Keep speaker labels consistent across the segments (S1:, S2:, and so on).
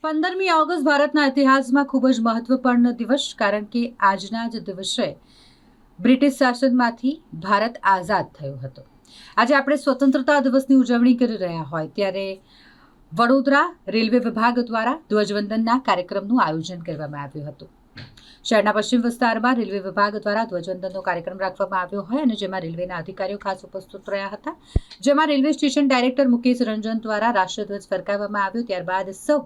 S1: 15મી August ભારતના ઇતિહાસમાં ખૂબ જ મહત્વપૂર્ણ દિવસ, કારણ કે આજના જ દિવસે બ્રિટિશ શાસનમાંથી ભારત આઝાદ થયો હતો. આજે આપણે સ્વતંત્રતા દિવસની ઉજવણી કરી રહ્યા હોય ત્યારે વડોદરા રેલવે વિભાગ દ્વારા ધ્વજવંદનના કાર્યક્રમનું આયોજન કરવામાં આવ્યું હતું. શહેરના પશ્ચિમ વિસ્તારમાં રેલવે વિભાગ દ્વારા ધ્વજવંદનનો કાર્યક્રમ રાખવામાં આવ્યો હોય અને જેમાં રેલવેના અધિકારીઓ ખાસ ઉપસ્થિત રહ્યા હતા. જેમાં railway station director Mukesh Ranjan દ્વારા રાષ્ટ્રધ્વજ ફરકાવવામાં આવ્યો. ત્યારબાદ સૌ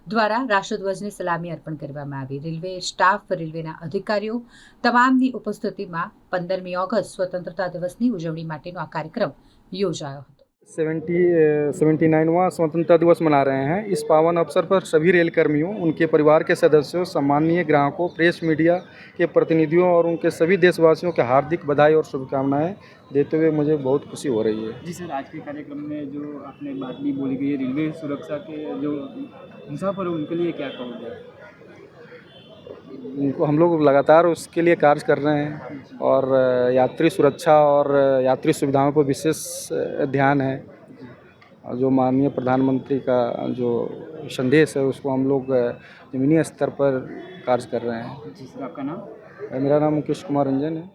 S1: દ્વારા રાષ્ટ્રધ્વજને સલામી અર્પણ કરવામાં આવી. રેલવે સ્ટાફ, રેલવેના અધિકારીઓ તમામની ઉપસ્થિતિમાં 15મી ઓગસ્ટ સ્વતંત્રતા દિવસની ઉજવણી માટેનો આ કાર્યક્રમ યોજાયો હતો.
S2: 79वां स्वतंत्रता दिवस मना रहे हैं. इस पावन अवसर पर सभी रेल कर्मियों, उनके परिवार के सदस्यों, सम्मानीय ग्राहकों, प्रेस मीडिया के प्रतिनिधियों और उनके सभी देशवासियों के हार्दिक बधाई और शुभकामनाएं देते हुए मुझे बहुत खुशी हो रही है.
S3: जी सर, आज के कार्यक्रम में जो आपने बात भी बोली गई है, रेलवे सुरक्षा के जो मुसाफिर हैं उनके लिए क्या कहोगे?
S2: उनको हम लोग लगातार उसके लिए कार्य कर रहे हैं और यात्री सुरक्षा और यात्री सुविधाओं पर विशेष ध्यान है. और जो माननीय प्रधानमंत्री का जो संदेश है उसको हम लोग ज़मीनी स्तर पर कार्य कर रहे हैं.
S3: जी सर, आपका नाम?
S2: मेरा नाम मुकेश कुमार रंजन है.